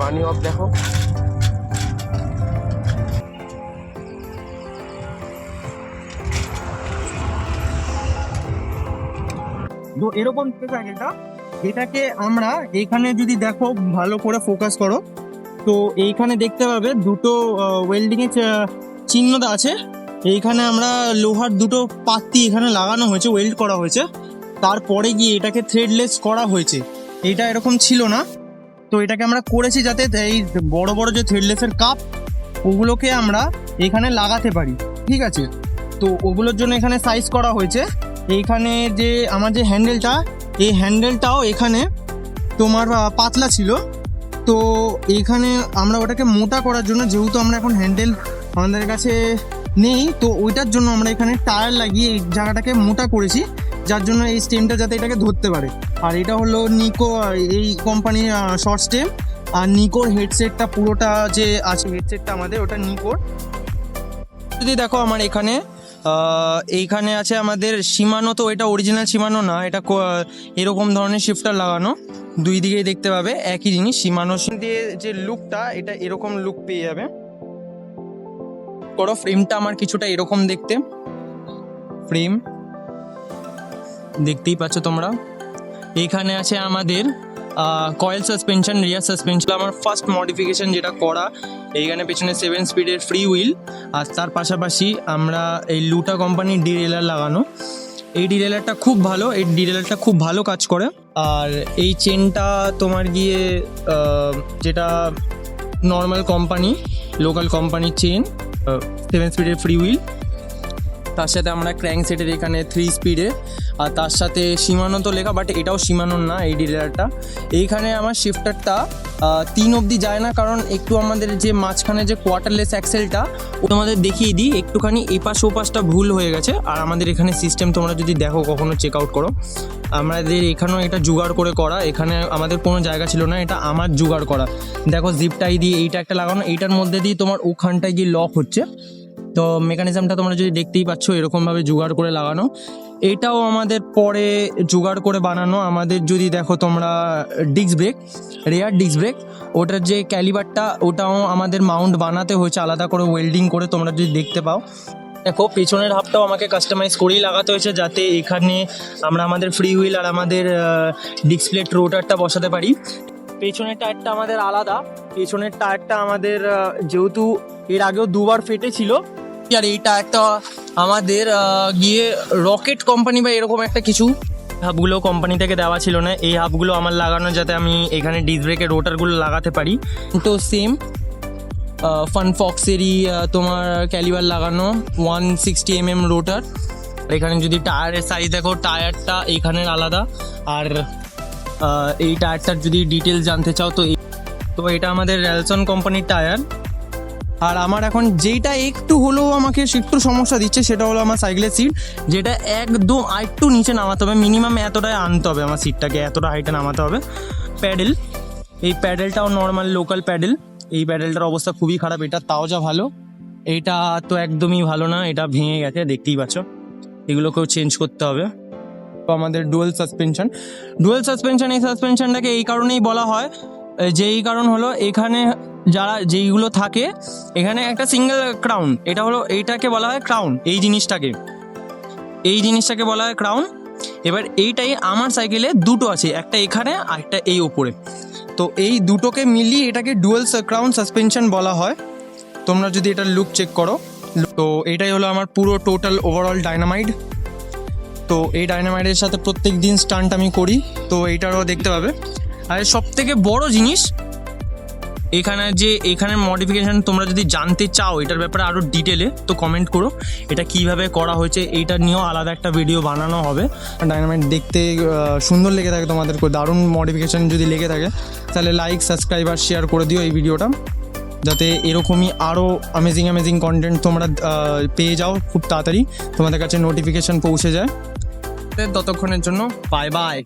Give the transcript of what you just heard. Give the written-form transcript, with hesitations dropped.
রানি of দেখো। তো এরকম সাইকেলটা, এটাকে আমরা এইখানে যদি দেখো ভালো করে ফোকাস করো, তো এইখানে দেখতে পাবে দুটো ওয়েল্ডিং এর চিহ্ন আছে। এইখানে আমরা লোহার দুটো পাত্তি এখানে লাগানো হয়েছে, ওয়েল্ড করা হয়েছে, তারপরে গিয়ে এটাকে থ্রেডলেস করা হয়েছে। এটা এরকম ছিল না, তো এটাকে আমরা করেছি যাতে এই বড় বড় যে থ্রেডলেসের কাপ ওগুলোকে আমরা এখানে লাগাতে পারি, ঠিক আছে। তো ওগুলোর জন্য এখানে সাইজ করা হয়েছে। এইখানে যে আমার যে হ্যান্ডেলটা, এই হ্যান্ডেলটাও এখানে তোমার পাতলা ছিল, তো এইখানে আমরা ওটাকে মোটা করার জন্য, যেহেতু আমরা এখন হ্যান্ডেল আমাদের কাছে নেই, তো ওইটার জন্য আমরা এখানে টায়ার লাগিয়ে এই জায়গাটাকে মোটা করেছি, যার জন্য এই স্টেমটা যাতে এটাকে ধরতে পারে। আর এটা হলো নিকো, এই কোম্পানির শর্ট স্টেম। আর নিকোর হেডসেটটা পুরোটা যে আছে, হেডসেটটা আমাদের ওটা নিকোর। যদি দেখো আমার এইখানে আছে আমাদের শিমানো, তো এটা অরিজিনাল শিমানো না, এটা এরকম ধরনের শিফটার লাগানো, দুই দিকেই দেখতে পাবে একই জিনিস। শিমানো দিয়ে যে লুকটা, এটা এরকম লুক পেয়ে যাবে। করো ফ্রেমটা আমার কিছুটা এরকম দেখতে, ফ্রেম দেখতেই পাচ্ছ তোমরা। এইখানে আছে আমাদের কয়েল সাসপেনশন, রিয়ার সাসপেনশন, আমার ফার্স্ট মডিফিকেশন যেটা করা। এইখানে পেছনে 7 স্পিডের ফ্রি হুইল, আর তার পাশাপাশি আমরা এই লুটা কোম্পানির ডিরেলার লাগানো। এই ডিরেলারটা খুব ভালো, এই ডিরেলারটা খুব ভালো কাজ করে। আর এই চেনটা তোমার গিয়ে যেটা নর্মাল কোম্পানি, লোকাল কোম্পানির চেন, 7 স্পিডের ফ্রি হুইল, তার সাথে আমরা ক্র্যাঙ্ক সেটের এখানে 3 স্পিডে, আর তার সাথে সীমানো তো লেখা, বাট এটাও সীমানোর না এই ডিরেলারটা। এইখানে আমার শিফটারটা 3 অবধি যায় না, কারণ একটু আমাদের যে মাঝখানে যে কোয়ার্টারলেস অ্যাক্সেলটা, ও তোমাদের দেখিয়ে দিই, একটুখানি এপাশ ওপাশটা ভুল হয়ে গেছে। আর আমাদের এখানে সিস্টেম তোমরা যদি দেখো, কখনো চেক আউট করো, আমাদের এখানেও এটা জোগাড় করে করা। এখানে আমাদের কোনো জায়গা ছিল না, এটা আমার জোগাড় করা। দেখো জিপটাই দিয়ে এইটা একটা লাগানো, এইটার মধ্যে দিয়ে তোমার ওখানটায় গিয়ে লক হচ্ছে। তো মেকানিজমটা তোমরা যদি দেখতেই পাচ্ছ, এরকমভাবে জোগাড় করে লাগানো। এটাও আমাদের পরে জোগাড় করে বানানো। আমাদের যদি দেখো তোমরা disc brake, rare disc brake, ওটার যে ক্যালিবারটা, ওটাও আমাদের মাউন্ট বানাতে হয়েছে আলাদা করে ওয়েল্ডিং করে, তোমরা যদি দেখতে পাও। দেখো পেছনের হাফটাও আমাকে কাস্টমাইজ করেই লাগাতে হয়েছে, যাতে এখানে আমরা আমাদের ফ্রি হুইল আর আমাদের ডিসপ্লে রোটারটা বসাতে পারি। পেছনের টায়ারটা আমাদের আলাদা, পেছনের টায়ারটা আমাদের যেহেতু এর আগেও 2 বার ফেটেছিল, আর এই টায়ারটা আমাদের গিয়ে রকেট কোম্পানি বা এরকম একটা কিছু হাবগুলো কোম্পানি থেকে দেওয়া ছিল না। এই হাবগুলো আমার লাগানো, যাতে আমি এখানে ডিস্ক ব্রেকের রোটারগুলো লাগাতে পারি। তো সেম ফানফক্সেরই তোমার ক্যালিবার লাগানো 160 mm রোটার। এখানে যদি টায়ারের সাইজ দেখো, টায়ারটা এইখানের আলাদা। আর এই টায়ারটার যদি ডিটেলস জানতে চাও, তো এটা আমাদের রেলসন কোম্পানির টায়ার। আর আমার এখন যেইটা একটু হলেও আমাকে একটু সমস্যা দিচ্ছে, সেটা হলো আমার সাইকেলের সিট, যেটা একদম আরেকটু নিচে নামাতে হবে, মিনিমাম এতটাই আনতে হবে আমার সিটটাকে, এতটা হাইটে নামাতে হবে। প্যাডেল, এই প্যাডেলটাও নর্মাল লোকাল প্যাডেল, এই প্যাডেলটার অবস্থা খুবই খারাপ। এটা তাও যা ভালো, এইটা তো একদমই ভালো না, এটা ভেঙে গেছে, দেখতেই পাচ্ছ। এগুলোকেও চেঞ্জ করতে হবে। তো আমাদের ডুয়াল সাসপেনশন, এই সাসপেনশনটাকে এই কারণেই বলা হয়, যেই কারণ হলো এখানে যারা যেইগুলো থাকে, এখানে একটা সিঙ্গেল ক্রাউন, এটা হলো এইটাকে বলা হয় ক্রাউন, এই জিনিসটাকে বলা হয় ক্রাউন। এবার এইটাই আমার সাইকেলে দুটো আছে, একটা এখানে আর একটা এই ওপরে। তো এই দুটোকে মিলিয়ে এটাকে ডুয়াল ক্রাউন সাসপেনশন বলা হয়। তোমরা যদি এটার লুক চেক করো, তো এটাই হলো আমার পুরো টোটাল ওভারঅল ডায়নামাইট। তো এই ডায়নামাইটের সাথে প্রত্যেক দিন স্টান্ট আমি করি, তো এইটারও দেখতে পাবে। আর সব থেকে বড় জিনিস, এখানের মডিফিকেশান তোমরা যদি জানতে চাও এটার ব্যাপারে আরও ডিটেলে, তো কমেন্ট করো, এটা কিভাবে করা হয়েছে, এইটা নিয়েও আলাদা একটা ভিডিও বানানো হবে। ডায়নামাইট দেখতে সুন্দর লেগে থাকে তোমাদের, দারুণ মডিফিকেশান যদি লেগে থাকে, তাহলে লাইক, সাবস্ক্রাইব আর শেয়ার করে দিও এই ভিডিওটা, যাতে এরকমই আরও অ্যামেজিং কন্টেন্ট তোমরা পেয়ে যাও খুব তাড়াতাড়ি, তোমাদের কাছে নোটিফিকেশান পৌঁছে যায়। ততক্ষণের জন্য বাই বাই।